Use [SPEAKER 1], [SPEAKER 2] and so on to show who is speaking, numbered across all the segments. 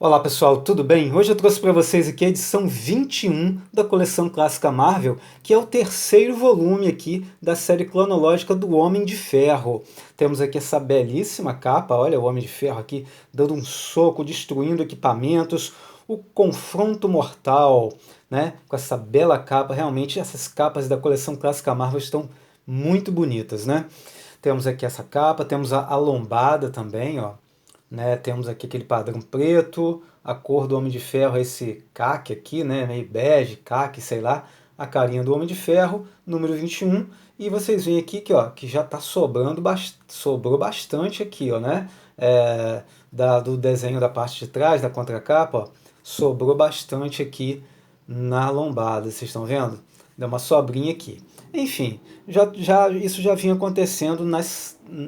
[SPEAKER 1] Olá pessoal, tudo bem? Hoje eu trouxe para vocês aqui a edição 21 da coleção clássica Marvel, que é o terceiro volume aqui da série cronológica do Homem de Ferro. Temos aqui essa belíssima capa, olha o Homem de Ferro aqui dando um soco, destruindo equipamentos, o confronto mortal, né? Com essa bela capa, realmente essas capas da coleção clássica Marvel estão muito bonitas, né? Temos aqui essa capa, temos a lombada também, ó, né? Temos aqui aquele padrão preto, a cor do Homem de Ferro é esse caque aqui, né? Meio bege, caque, sei lá, a carinha do Homem de Ferro, número 21, e vocês veem aqui que, ó, que já está sobrando, sobrou bastante aqui, ó, né? Do desenho da parte de trás, da contracapa, ó, sobrou bastante aqui na lombada, vocês estão vendo? Deu uma sobrinha aqui. Enfim, isso já vinha acontecendo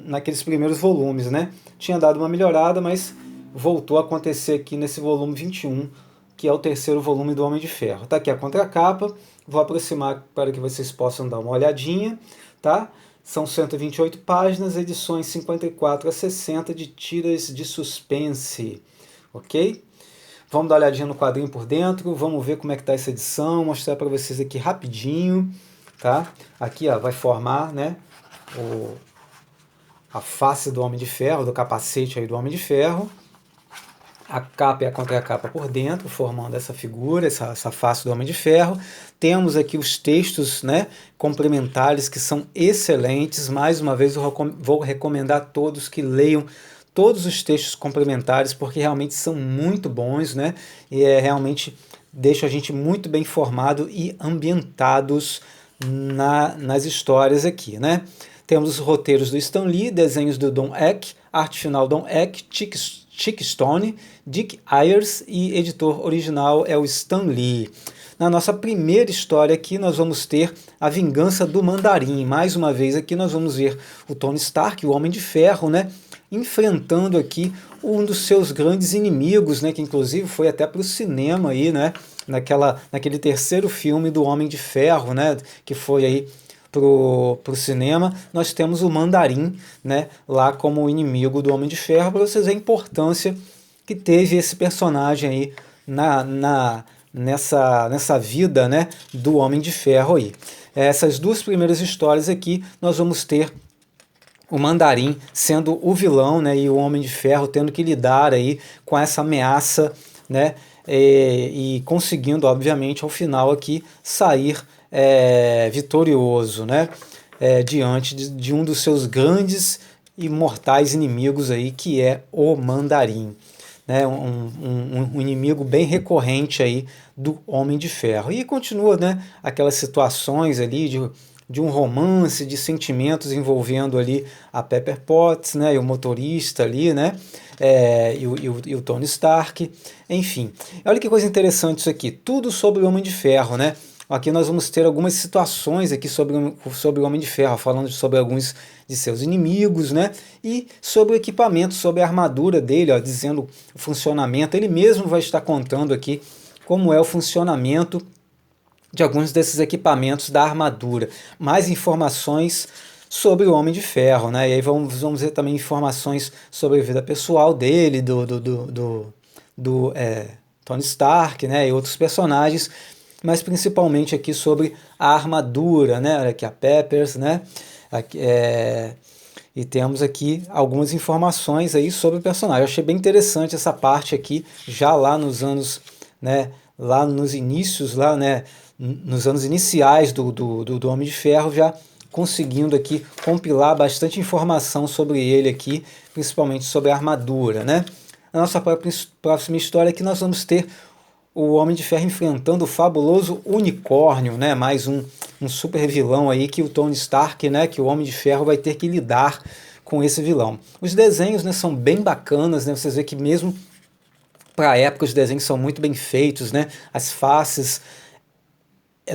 [SPEAKER 1] naqueles primeiros volumes, né? Tinha dado uma melhorada, mas voltou a acontecer aqui nesse volume 21, que é o terceiro volume do Homem de Ferro. Tá aqui a contracapa, vou aproximar para que vocês possam dar uma olhadinha, tá? São 128 páginas, edições 54 a 60 de tiras de suspense, ok? Vamos dar uma olhadinha no quadrinho por dentro, vamos ver como é que está essa edição, mostrar para vocês aqui rapidinho, tá? Aqui, ó, vai formar, né, a face do Homem de Ferro, do capacete aí do Homem de Ferro. A capa e a contracapa por dentro, formando essa figura, essa face do Homem de Ferro. Temos aqui os textos, né, complementares que são excelentes. Mais uma vez eu vou recomendar a todos que leiam todos os textos complementares, porque realmente são muito bons, né? E realmente deixa a gente muito bem informado e ambientados nas histórias aqui, né? Temos os roteiros do Stan Lee, desenhos do Don Eck, arte final Don Eck, Chick Stone, Dick Ayers e editor original é o Stan Lee. Na nossa primeira história aqui nós vamos ter a vingança do Mandarim. Mais uma vez aqui nós vamos ver o Tony Stark, o Homem de Ferro, né, enfrentando aqui um dos seus grandes inimigos, né, que inclusive foi até para o cinema aí, né, naquele terceiro filme do Homem de Ferro, né, que foi aí pro cinema. Nós temos o Mandarim, né, lá como inimigo do Homem de Ferro, para vocês verem a importância que teve esse personagem aí nessa vida, né, do Homem de Ferro aí. Essas duas primeiras histórias aqui, nós vamos ter o Mandarim sendo o vilão, né, e o Homem de Ferro tendo que lidar aí com essa ameaça, né, e conseguindo, obviamente, ao final aqui sair vitorioso, né, diante de um dos seus grandes e mortais inimigos aí, que é o Mandarim, né, um inimigo bem recorrente aí do Homem de Ferro. E continua, né, aquelas situações ali de um romance, de sentimentos envolvendo ali a Pepper Potts, né, e o motorista ali, né, e o Tony Stark, enfim. Olha que coisa interessante isso aqui, tudo sobre o Homem de Ferro, né. Aqui nós vamos ter algumas situações aqui sobre o Homem de Ferro, falando sobre alguns de seus inimigos, né? E sobre o equipamento, sobre a armadura dele, ó, dizendo o funcionamento. Ele mesmo vai estar contando aqui como é o funcionamento de alguns desses equipamentos da armadura. Mais informações sobre o Homem de Ferro, né? E aí vamos ver também informações sobre a vida pessoal dele, do Tony Stark, né? E outros personagens, mas principalmente aqui sobre a armadura, né? Olha aqui a Peppers, né? Aqui, e temos aqui algumas informações aí sobre o personagem. Eu achei bem interessante essa parte aqui, já lá nos anos, né? Lá nos inícios, lá, né? Nos anos iniciais do Homem de Ferro, já conseguindo aqui compilar bastante informação sobre ele aqui, principalmente sobre a armadura, né? Na nossa próxima história aqui nós vamos ter o Homem de Ferro enfrentando o fabuloso Unicórnio, né? Mais um super vilão aí que o Tony Stark, né? Que o Homem de Ferro vai ter que lidar com esse vilão. Os desenhos, né, são bem bacanas, né? Vocês veem que mesmo para a época os desenhos são muito bem feitos, né? As faces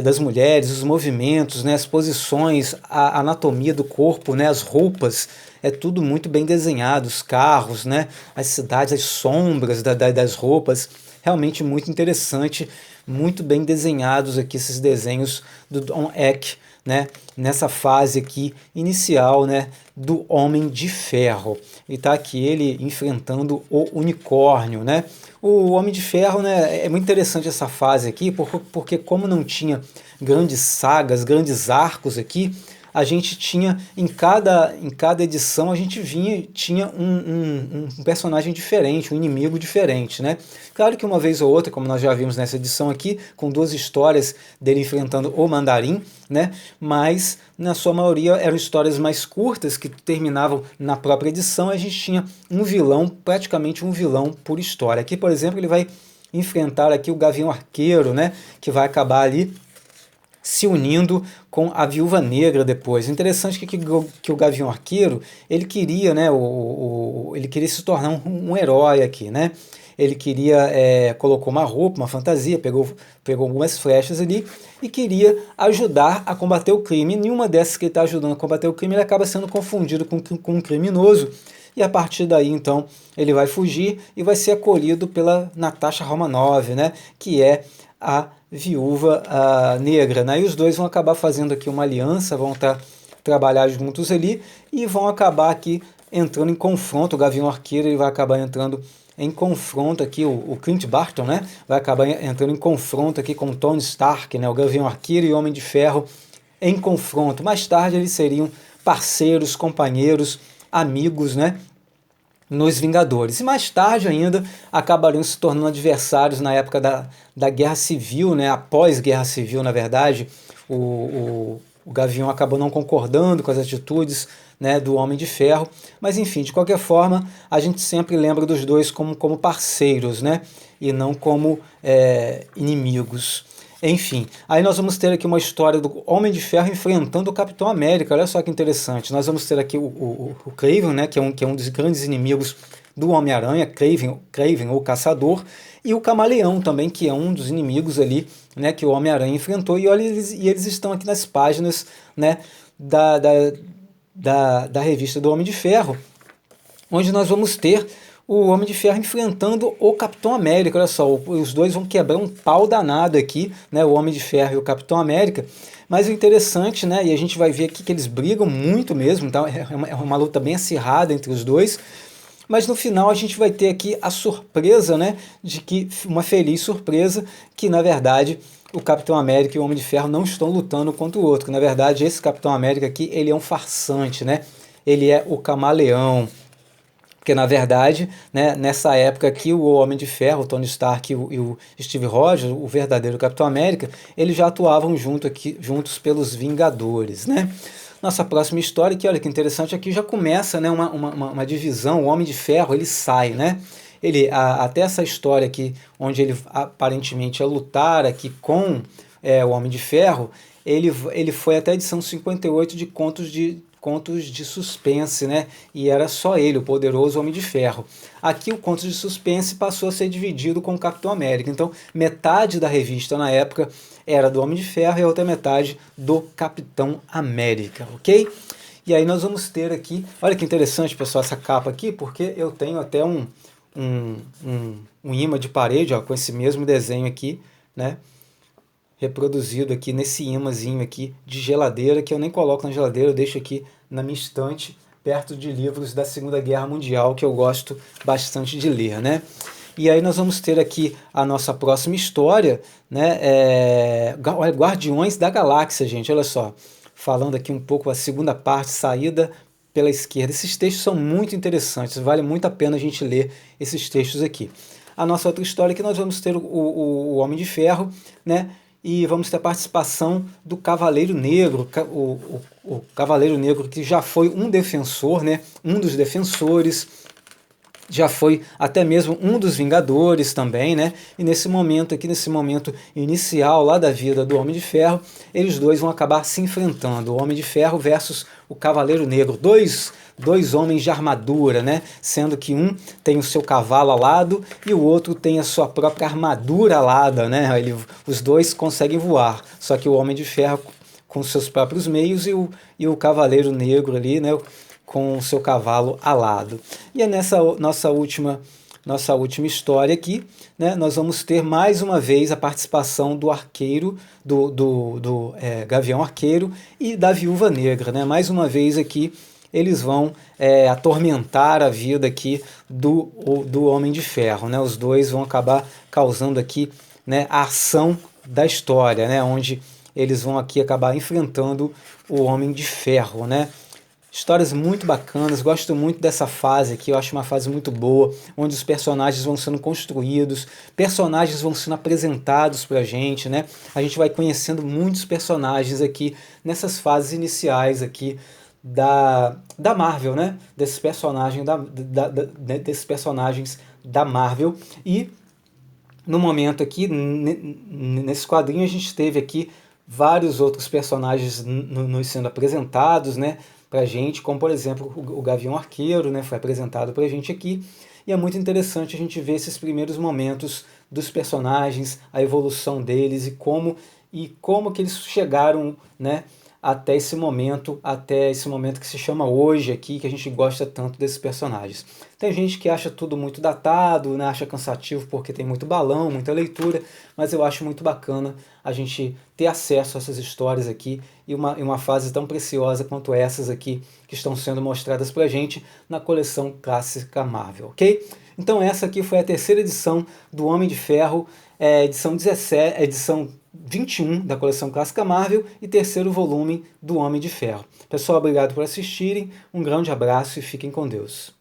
[SPEAKER 1] das mulheres, os movimentos, né, as posições, a anatomia do corpo, né, as roupas, é tudo muito bem desenhado, os carros, né, as cidades, as sombras das roupas, realmente muito interessante, muito bem desenhados aqui esses desenhos do Don Eck, né, nessa fase aqui inicial, né, do Homem de Ferro. E tá aqui ele enfrentando o unicórnio, né? O Homem de Ferro, né, é muito interessante essa fase aqui, porque como não tinha grandes sagas, grandes arcos aqui, a gente tinha, em cada edição, a gente tinha um personagem diferente, um inimigo diferente, né? Claro que uma vez ou outra, como nós já vimos nessa edição aqui, com 2 histórias dele enfrentando o Mandarim, né? Mas, na sua maioria, eram histórias mais curtas, que terminavam na própria edição, e a gente tinha um vilão, praticamente um vilão por história. Aqui, por exemplo, ele vai enfrentar aqui o Gavião Arqueiro, né? Que vai acabar ali se unindo com a Viúva Negra depois. Interessante que o Gavião Arqueiro, ele queria, né, ele queria se tornar um herói aqui, né? Ele queria, colocou uma roupa, uma fantasia, pegou algumas flechas ali e queria ajudar a combater o crime. E nenhuma dessas que ele está ajudando a combater o crime, ele acaba sendo confundido com um criminoso. E a partir daí, então, ele vai fugir e vai ser acolhido pela Natasha Romanoff, né, que é a Viúva Negra, né? E os dois vão acabar fazendo aqui uma aliança, vão trabalhar juntos ali e vão acabar aqui entrando em confronto. O Gavião Arqueiro ele vai acabar entrando em confronto aqui, o Clint Barton, né? Vai acabar entrando em confronto aqui com o Tony Stark, né? O Gavião Arqueiro e o Homem de Ferro em confronto. Mais tarde eles seriam parceiros, companheiros, amigos, né, nos Vingadores. E mais tarde ainda acabariam se tornando adversários na época da Guerra Civil, né, após Guerra Civil, na verdade. O Gavião acabou não concordando com as atitudes, né, do Homem de Ferro, mas enfim, de qualquer forma, a gente sempre lembra dos dois como parceiros, né, e não como inimigos. Enfim, aí nós vamos ter aqui uma história do Homem de Ferro enfrentando o Capitão América. Olha só que interessante. Nós vamos ter aqui o Kraven, né, que é um dos grandes inimigos do Homem-Aranha, Kraven, o Caçador, e o Camaleão também, que é um dos inimigos ali, né, que o Homem-Aranha enfrentou. E olha, eles estão aqui nas páginas, né, da revista do Homem de Ferro, onde nós vamos ter o Homem de Ferro enfrentando o Capitão América. Olha só, os dois vão quebrar um pau danado aqui, né, o Homem de Ferro e o Capitão América. Mas o interessante, né, e a gente vai ver aqui que eles brigam muito mesmo, tá? É uma luta bem acirrada entre os dois. Mas no final a gente vai ter aqui a surpresa, né, de que uma feliz surpresa, que na verdade o Capitão América e o Homem de Ferro não estão lutando contra o outro. Na verdade, esse Capitão América aqui, ele é um farsante, né? Ele é o Camaleão. Porque, na verdade, né, nessa época aqui, o Homem de Ferro, o Tony Stark e o Steve Rogers, o verdadeiro Capitão América, eles já atuavam juntos pelos Vingadores, né? Nossa próxima história, que olha que interessante, aqui já começa, né, uma divisão. O Homem de Ferro, ele sai, né? Até essa história aqui, onde ele aparentemente ia lutar aqui com o Homem de Ferro, ele foi até a edição 58 de contos de suspense, né? E era só ele, o poderoso Homem de Ferro. Aqui o conto de suspense passou a ser dividido com o Capitão América. Então, metade da revista na época era do Homem de Ferro e a outra metade do Capitão América, ok? E aí nós vamos ter aqui, olha que interessante, pessoal, essa capa aqui, porque eu tenho até um imã de parede, ó, com esse mesmo desenho aqui, né? Reproduzido aqui nesse imãzinho aqui de geladeira, que eu nem coloco na geladeira, eu deixo aqui na minha estante, perto de livros da Segunda Guerra Mundial, que eu gosto bastante de ler, né? E aí nós vamos ter aqui a nossa próxima história, né? Guardiões da Galáxia, gente, olha só. Falando aqui um pouco a segunda parte, saída pela esquerda. Esses textos são muito interessantes, vale muito a pena a gente ler esses textos aqui. A nossa outra história é que nós vamos ter o Homem de Ferro, né? E vamos ter a participação do Cavaleiro Negro, o Cavaleiro Negro que já foi um defensor, né? Um dos defensores, já foi até mesmo um dos Vingadores também, né? E nesse momento aqui, nesse momento inicial lá da vida do Homem de Ferro, eles dois vão acabar se enfrentando, o Homem de Ferro versus o Cavaleiro Negro, dois homens de armadura, né? Sendo que um tem o seu cavalo alado e o outro tem a sua própria armadura alada, né? Os dois conseguem voar, só que o Homem de Ferro com seus próprios meios e o Cavaleiro Negro ali, né, com o seu cavalo alado. E é nessa nossa última nossa última história aqui, né, nós vamos ter mais uma vez a participação do arqueiro, do Gavião Arqueiro e da Viúva Negra, né? Mais uma vez aqui eles vão atormentar a vida aqui do Homem de Ferro, né? Os dois vão acabar causando aqui, né, a ação da história, né? Onde eles vão aqui acabar enfrentando o Homem de Ferro, né? Histórias muito bacanas, gosto muito dessa fase aqui, eu acho uma fase muito boa, onde os personagens vão sendo construídos, personagens vão sendo apresentados pra gente, né? A gente vai conhecendo muitos personagens aqui nessas fases iniciais aqui da Marvel, né? Desses personagens desses personagens da Marvel. E no momento aqui, nesse quadrinho, a gente teve aqui vários outros personagens nos sendo apresentados, né, pra gente, como por exemplo o Gavião Arqueiro, né, foi apresentado pra gente aqui, e é muito interessante a gente ver esses primeiros momentos dos personagens, a evolução deles e como que eles chegaram, né, até esse momento que se chama hoje aqui, que a gente gosta tanto desses personagens. Tem gente que acha tudo muito datado, né, acha cansativo porque tem muito balão, muita leitura, mas eu acho muito bacana a gente ter acesso a essas histórias aqui e uma fase tão preciosa quanto essas aqui que estão sendo mostradas pra gente na coleção clássica Marvel, ok? Então essa aqui foi a terceira edição do Homem de Ferro, edição 17, edição 21 da coleção clássica Marvel e terceiro volume do Homem de Ferro. Pessoal, obrigado por assistirem, um grande abraço e fiquem com Deus.